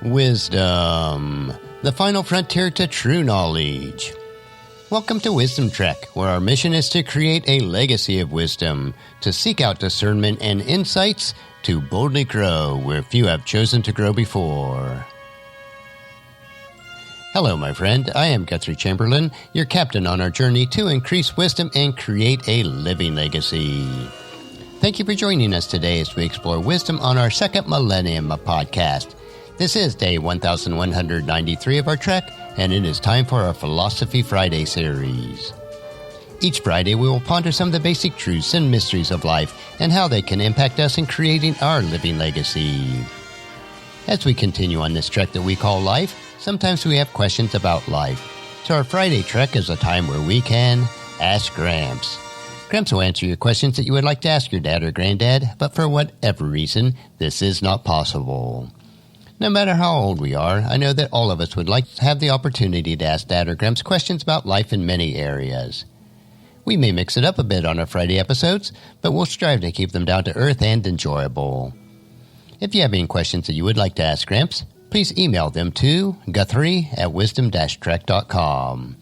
Wisdom, the final frontier to true knowledge. Welcome to Wisdom Trek, where our mission is to create a legacy of wisdom, to seek out discernment and insights, to boldly grow where few have chosen to grow before. Hello, my friend. I am Guthrie Chamberlain, your captain on our journey to increase wisdom and create a living legacy. Thank you for joining us today as we explore wisdom on our second millennium podcast. This is day 1193 of our trek, and it is time for our Philosophy Friday series. Each Friday, we will ponder some of the basic truths and mysteries of life and how they can impact us in creating our living legacy. As we continue on this trek that we call life, sometimes we have questions about life. So our Friday trek is a time where we can Ask Gramps. Gramps will answer your questions that you would like to ask your dad or granddad, but for whatever reason, this is not possible. No matter how old we are, I know that all of us would like to have the opportunity to ask Dad or Gramps questions about life in many areas. We may mix it up a bit on our Friday episodes, but we'll strive to keep them down to earth and enjoyable. If you have any questions that you would like to ask Gramps, please email them to guthrie@wisdom-trek.com.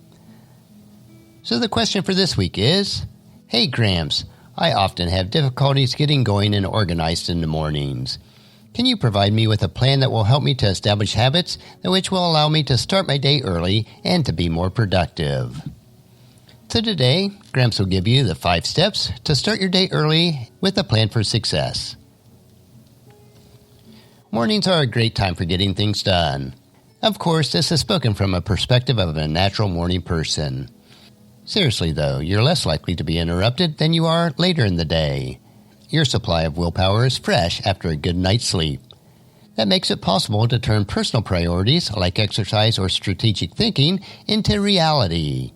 So the question for this week is, Hey Gramps, I often have difficulties getting going and organized in the mornings. Can you provide me with a plan that will help me to establish habits which will allow me to start my day early and to be more productive? So today, Gramps will give you the 5 steps to start your day early with a plan for success. Mornings are a great time for getting things done. Of course, this is spoken from a perspective of a natural morning person. Seriously though, you're less likely to be interrupted than you are later in the day. Your supply of willpower is fresh after a good night's sleep. That makes it possible to turn personal priorities like exercise or strategic thinking into reality.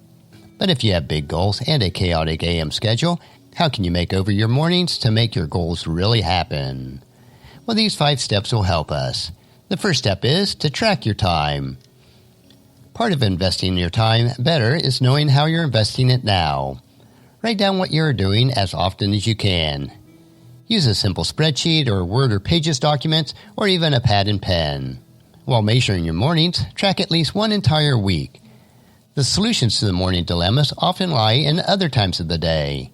But if you have big goals and a chaotic AM schedule, how can you make over your mornings to make your goals really happen? Well, these 5 steps will help us. The first step is to track your time. Part of investing your time better is knowing how you're investing it now. Write down what you're doing as often as you can. Use a simple spreadsheet or Word or Pages documents, or even a pad and pen. While measuring your mornings, track at least one entire week. The solutions to the morning dilemmas often lie in other times of the day.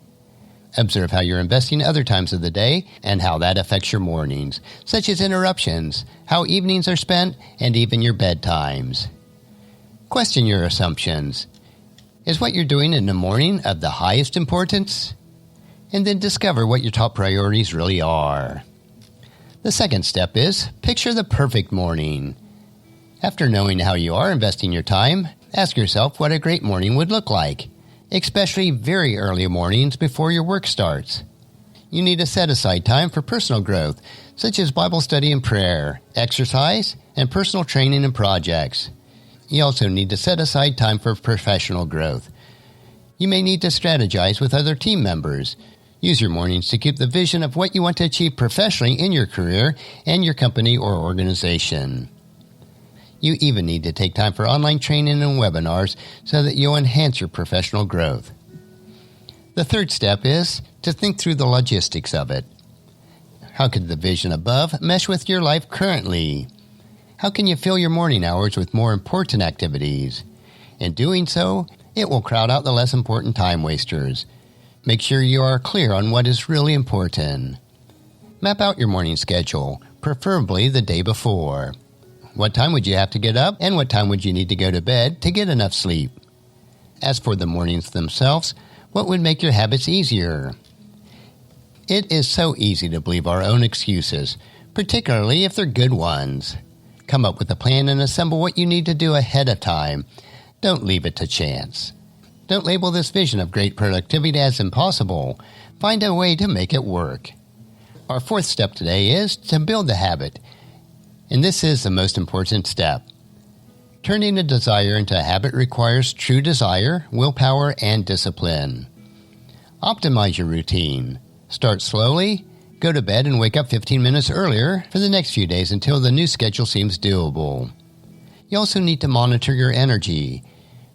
Observe how you're investing other times of the day and how that affects your mornings, such as interruptions, how evenings are spent, and even your bedtimes. Question your assumptions. Is what you're doing in the morning of the highest importance? And then discover what your top priorities really are. The second step is picture the perfect morning. After knowing how you are investing your time, ask yourself what a great morning would look like, especially very early mornings before your work starts. You need to set aside time for personal growth, such as Bible study and prayer, exercise, and personal training and projects. You also need to set aside time for professional growth. You may need to strategize with other team members. Use your mornings to keep the vision of what you want to achieve professionally in your career and your company or organization. You even need to take time for online training and webinars so that you'll enhance your professional growth. The third step is to think through the logistics of it. How could the vision above mesh with your life currently? How can you fill your morning hours with more important activities? In doing so, it will crowd out the less important time wasters. Make sure you are clear on what is really important. Map out your morning schedule, preferably the day before. What time would you have to get up, and what time would you need to go to bed to get enough sleep? As for the mornings themselves, what would make your habits easier? It is so easy to believe our own excuses, particularly if they're good ones. Come up with a plan and assemble what you need to do ahead of time. Don't leave it to chance. Don't label this vision of great productivity as impossible. Find a way to make it work. Our fourth step today is to build the habit. And this is the most important step. Turning a desire into a habit requires true desire, willpower, and discipline. Optimize your routine. Start slowly. Go to bed and wake up 15 minutes earlier for the next few days until the new schedule seems doable. You also need to monitor your energy.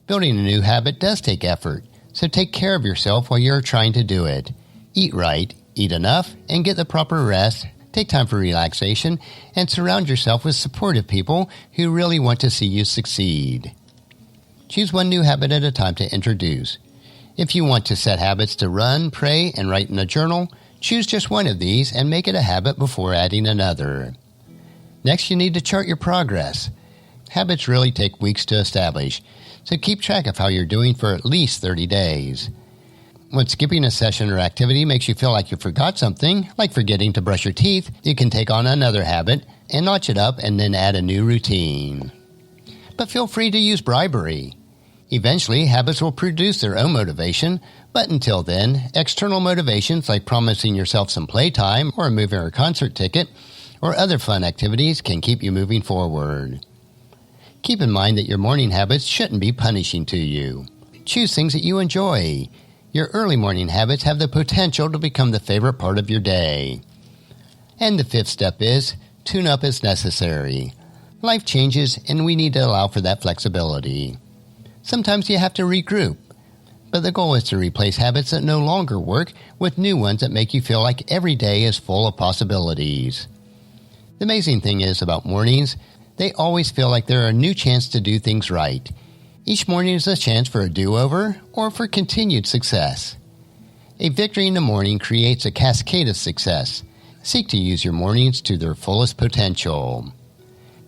Building a new habit does take effort, so take care of yourself while you're trying to do it. Eat right, eat enough, and get the proper rest Take time for relaxation and surround yourself with supportive people who really want to see you succeed. Choose one new habit at a time to introduce. If you want to set habits to run, pray, and write in a journal, choose just one of these and make it a habit before adding another. Next, you need to chart your progress. Habits really take weeks to establish, so keep track of how you're doing for at least 30 days. When skipping a session or activity makes you feel like you forgot something, like forgetting to brush your teeth, you can take on another habit and notch it up and then add a new routine. But feel free to use bribery. Eventually, habits will produce their own motivation, but until then, external motivations like promising yourself some playtime or a movie or concert ticket or other fun activities can keep you moving forward. Keep in mind that your morning habits shouldn't be punishing to you. Choose things that you enjoy. Your early morning habits have the potential to become the favorite part of your day. And the fifth step is, tune up as necessary. Life changes and we need to allow for that flexibility. Sometimes you have to regroup, but the goal is to replace habits that no longer work with new ones that make you feel like every day is full of possibilities. The amazing thing is about mornings, they always feel like they're a new chance to do things right. Each morning is a chance for a do-over or for continued success. A victory in the morning creates a cascade of success. Seek to use your mornings to their fullest potential.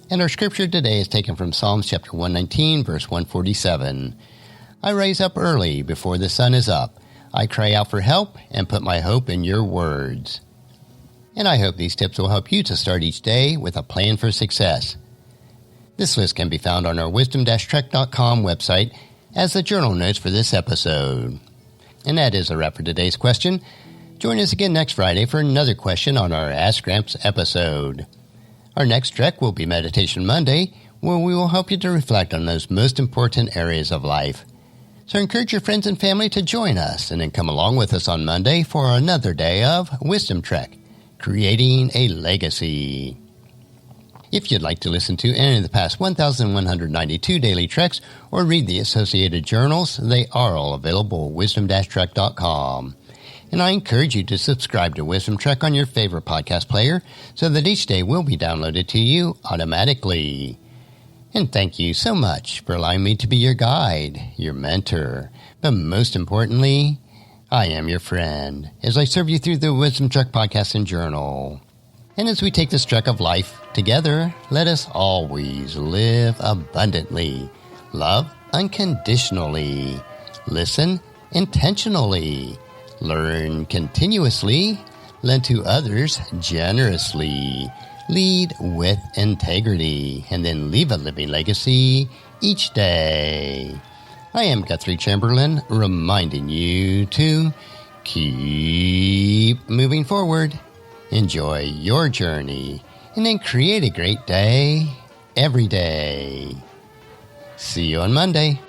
And our scripture today is taken from Psalms chapter 119, verse 147. I rise up early before the sun is up. I cry out for help and put my hope in your words. And I hope these tips will help you to start each day with a plan for success. This list can be found on our wisdom-trek.com website as the journal notes for this episode. And that is a wrap for today's question. Join us again next Friday for another question on our Ask Gramps episode. Our next trek will be Meditation Monday, where we will help you to reflect on those most important areas of life. So encourage your friends and family to join us and then come along with us on Monday for another day of Wisdom Trek, Creating a Legacy. If you'd like to listen to any of the past 1,192 daily treks or read the associated journals, they are all available at wisdom-trek.com. And I encourage you to subscribe to Wisdom Trek on your favorite podcast player so that each day will be downloaded to you automatically. And thank you so much for allowing me to be your guide, your mentor, but most importantly, I am your friend as I serve you through the Wisdom Trek podcast and journal. And as we take this trek of life together, let us always live abundantly, love unconditionally, listen intentionally, learn continuously, lend to others generously, lead with integrity, and then leave a living legacy each day. I am Guthrie Chamberlain, reminding you to keep moving forward. Enjoy your journey, and then create a great day every day. See you on Monday.